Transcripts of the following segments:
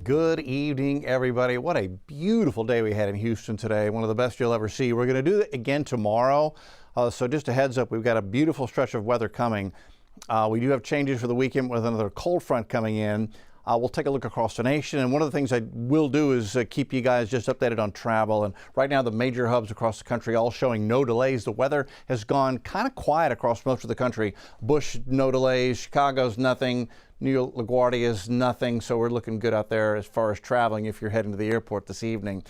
Good evening, everybody. What a beautiful day we had in Houston today. One of the best you'll ever see. We're going to do it again tomorrow. So just a heads up, we've got a beautiful stretch of weather coming. We do have changes for the weekend with another cold front coming in. We'll take a look across the nation, and one of the things I will do is keep you guys just updated on travel. And right now the major hubs across the country all showing no delays. The weather has gone kind of quiet across most of the country. Bush, no delays. Chicago's nothing. New York, LaGuardia is nothing, so we're looking good out there as far as traveling if you're heading to the airport this evening.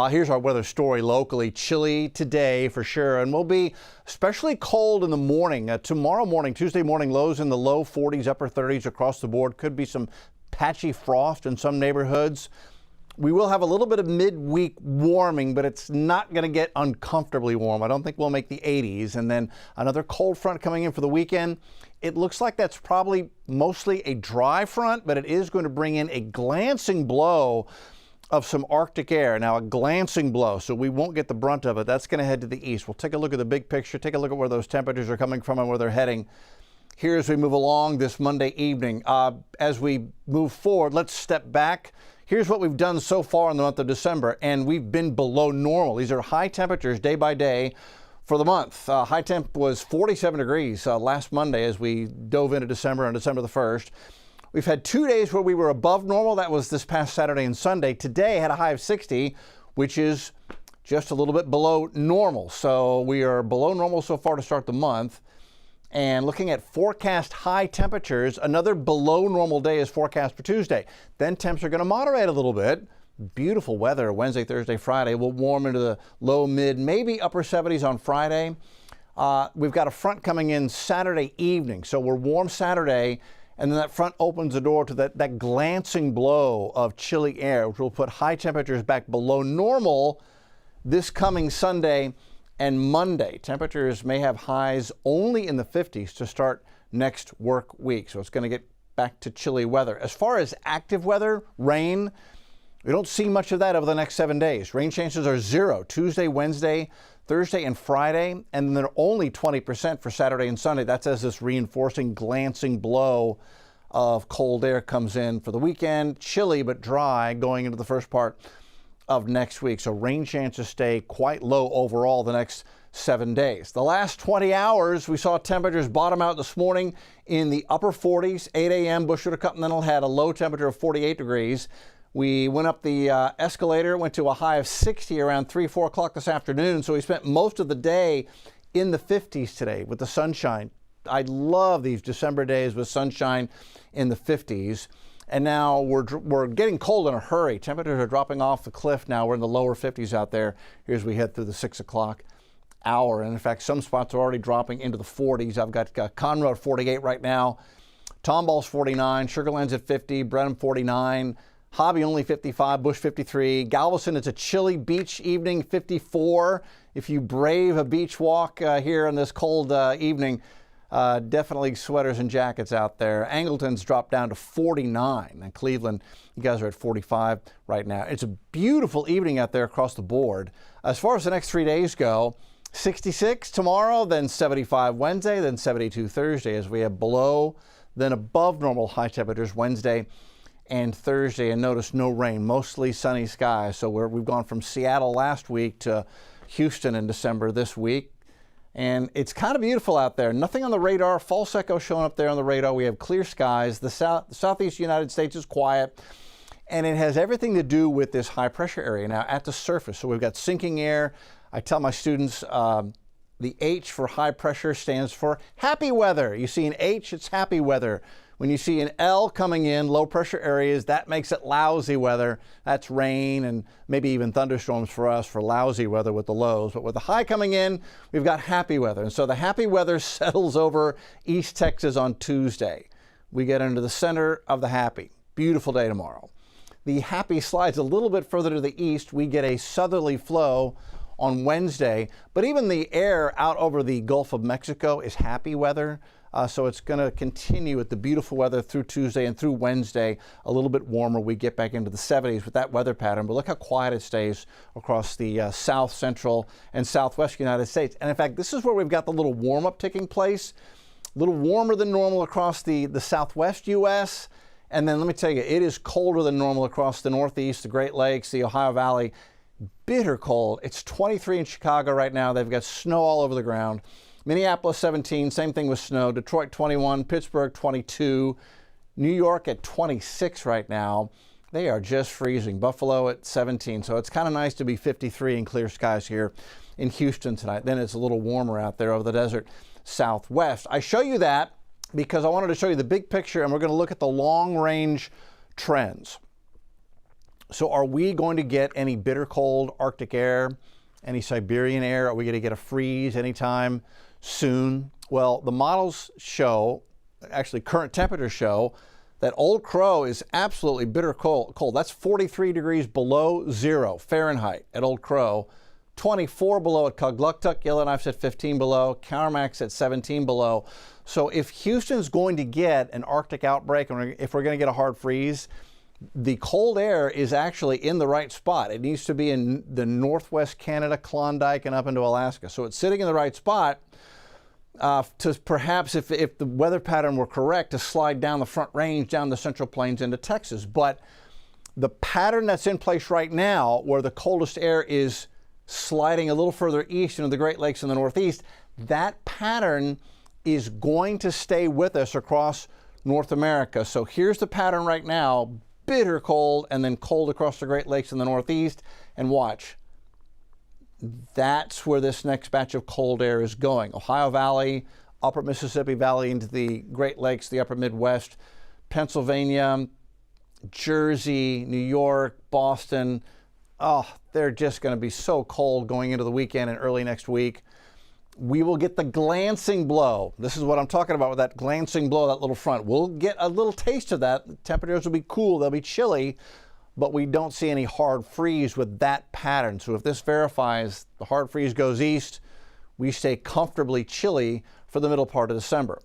Here's our weather story locally. Chilly today for sure, and will be especially cold in the morning. Tomorrow morning, Tuesday morning, lows in the low 40s, upper 30s across the board. Could be some patchy frost in some neighborhoods. We will have a little bit of midweek warming, but it's not going to get uncomfortably warm. I don't think we'll make the 80s. And then another cold front coming in for the weekend. It looks like that's probably mostly a dry front, but it is going to bring in a glancing blow of some Arctic air. Now, a glancing blow, so we won't get the brunt of it. That's going to head to the east. We'll take a look at the big picture, take a look at where those temperatures are coming from and where they're heading here as we move along this Monday evening. As we move forward, let's step back. Here's what we've done so far in the month of December, and we've been below normal. These are high temperatures day by day for the month. High temp was 47 degrees last Monday as we dove into December on December the 1st. We've had 2 days where we were above normal. That was this past Saturday and Sunday. Today had a high of 60, which is just a little bit below normal. So we are below normal so far to start the month. And looking at forecast high temperatures, another below normal day is forecast for Tuesday. Then temps are going to moderate a little bit. Beautiful weather Wednesday, Thursday, Friday. We'll warm into the low, mid, maybe upper 70s on Friday. We've got a front coming in Saturday evening. So we're warm Saturday, and then that front opens the door to that glancing blow of chilly air, which will put high temperatures back below normal this coming Sunday and Monday. Temperatures may have highs only in the 50s to start next work week. So it's going to get back to chilly weather. As far as active weather, rain, we don't see much of that over the next 7 days. Rain chances are 0 Tuesday, Wednesday, Thursday, and Friday, and then they're only 20% for Saturday and Sunday. That's as this reinforcing, glancing blow of cold air comes in for the weekend. Chilly but dry going into the first part of next week. So rain chances stay quite low overall the next 7 days. The last 20 hours, we saw temperatures bottom out this morning in the upper 40s. 8 a.m. Bushwick Continental had a low temperature of 48 degrees. We went up the escalator, went to a high of 60 around 3, 4 o'clock this afternoon. So we spent most of the day in the 50s today with the sunshine. I love these December days with sunshine in the 50s. And now we're getting cold in a hurry. Temperatures are dropping off the cliff now. We're in the lower 50s out there here as we head through the 6 o'clock hour. And in fact, some spots are already dropping into the 40s. I've got Conroe at 48 right now. Tomball's 49, Sugarland's at 50, Brenham 49, Hobby only 55, Bush 53. Galveston, it's a chilly beach evening, 54. If you brave a beach walk here on this cold evening, definitely sweaters and jackets out there. Angleton's dropped down to 49. And Cleveland, you guys are at 45 right now. It's a beautiful evening out there across the board. As far as the next 3 days go, 66 tomorrow, then 75 Wednesday, then 72 Thursday as we have below, then above normal high temperatures Wednesday and Thursday. And notice no rain, mostly sunny skies. So we've gone from Seattle last week to Houston in December this week. And it's kind of beautiful out there. Nothing on the radar. False echo showing up there on the radar. We have clear skies. The southeast United States is quiet. And it has everything to do with this high pressure area now at the surface. So we've got sinking air. I tell my students the H for high pressure stands for happy weather. You see an H, it's happy weather. When you see an L coming in, low pressure areas, that makes it lousy weather. That's rain and maybe even thunderstorms for us for lousy weather with the lows. But with the high coming in, we've got happy weather. And so the happy weather settles over East Texas on Tuesday. We get into the center of the happy. Beautiful day tomorrow. The happy slides a little bit further to the east. We get a southerly flow on Wednesday. But even the air out over the Gulf of Mexico is happy weather. So it's going to continue with the beautiful weather through Tuesday and through Wednesday. A little bit warmer. We get back into the 70s with that weather pattern. But look how quiet it stays across the south, central, and southwest United States. And in fact, this is where we've got the little warm-up taking place. A little warmer than normal across the southwest U.S. And then let me tell you, it is colder than normal across the Northeast, the Great Lakes, the Ohio Valley. Bitter cold. It's 23 in Chicago right now. They've got snow all over the ground. Minneapolis 17, same thing with snow. Detroit 21, Pittsburgh 22, New York at 26 right now. They are just freezing. Buffalo at 17. So it's kind of nice to be 53 in clear skies here in Houston tonight. Then it's a little warmer out there over the desert Southwest. I show you that because I wanted to show you the big picture, and we're going to look at the long-range trends. So are we going to get any bitter cold Arctic air, any Siberian air? Are we going to get a freeze anytime soon? Well, the models show, actually current temperatures show, that Old Crow is absolutely bitter cold. That's 43 degrees below zero Fahrenheit at Old Crow, 24 below at KHOU. Yellowknife's at 15 below, Countermax at 17 below. So if Houston's going to get an Arctic outbreak, and if we're going to get a hard freeze, the cold air is actually in the right spot. It needs to be in the northwest Canada, Klondike, and up into Alaska. So it's sitting in the right spot to perhaps, if the weather pattern were correct, to slide down the Front Range, down the Central Plains into Texas. But the pattern that's in place right now, where the coldest air is sliding a little further east into the Great Lakes in the Northeast, that pattern is going to stay with us across North America. So here's the pattern right now. Bitter cold, and then cold across the Great Lakes in the Northeast. And watch, that's where this next batch of cold air is going. Ohio Valley, upper Mississippi Valley into the Great Lakes, the upper Midwest, Pennsylvania, Jersey, New York, Boston. Oh, they're just going to be so cold going into the weekend and early next week. We will get the glancing blow. This is what I'm talking about with that glancing blow, that little front. We'll get a little taste of that. The temperatures will be cool, they'll be chilly, but we don't see any hard freeze with that pattern. So if this verifies, the hard freeze goes east, we stay comfortably chilly for the middle part of December.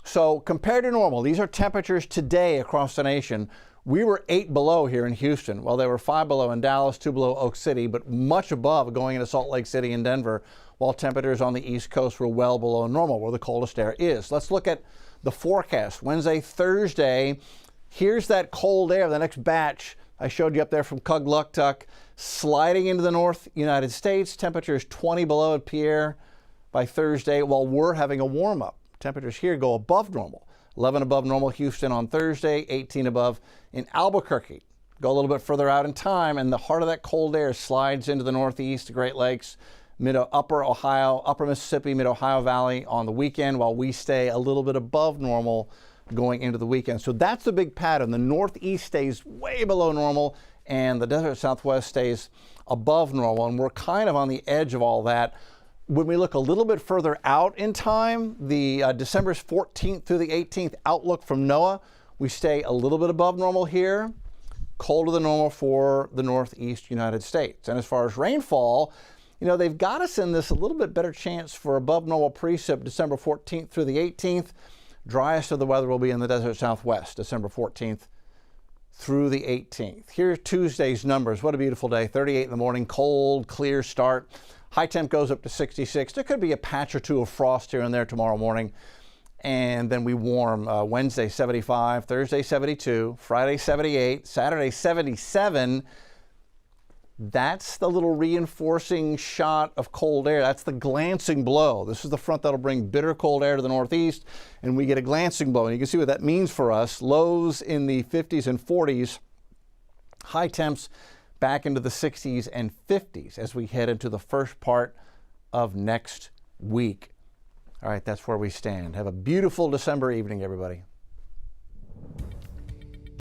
So compared to normal, these are temperatures today across the nation. We were 8 below here in Houston. Well, they were 5 below in Dallas, 2 below Oak City, but much above going into Salt Lake City and Denver, while temperatures on the East Coast were well below normal, where the coldest air is. Let's look at the forecast. Wednesday, Thursday, here's that cold air, the next batch I showed you up there from KHOU, sliding into the North United States. Temperatures 20 below at Pierre by Thursday, while we're having a warm-up. Temperatures here go above normal. 11 above normal Houston on Thursday, 18 above in Albuquerque. Go a little bit further out in time, and the heart of that cold air slides into the Northeast, the Great Lakes, upper Ohio, upper Mississippi, mid-Ohio Valley on the weekend, while we stay a little bit above normal going into the weekend. So that's the big pattern. The Northeast stays way below normal, and the desert Southwest stays above normal, and we're kind of on the edge of all that. When we look a little bit further out in time, the December 14th through the 18th outlook from NOAA, we stay a little bit above normal here, colder than normal for the Northeast United States. And as far as rainfall, you know, they've got us in this a little bit better chance for above normal precip December 14th through the 18th. Driest of the weather will be in the desert Southwest, December 14th through the 18th. Here's Tuesday's numbers. What a beautiful day. 38 in the morning, cold, clear start. High temp goes up to 66. There could be a patch or two of frost here and there tomorrow morning. And then we warm Wednesday 75, Thursday 72, Friday 78, Saturday 77. That's the little reinforcing shot of cold air. That's the glancing blow. This is the front that'll bring bitter cold air to the Northeast, and we get a glancing blow. And you can see what that means for us. Lows in the 50s and 40s, high temps back into the 60s and 50s as we head into the first part of next week. All right, that's where we stand. Have a beautiful December evening, everybody.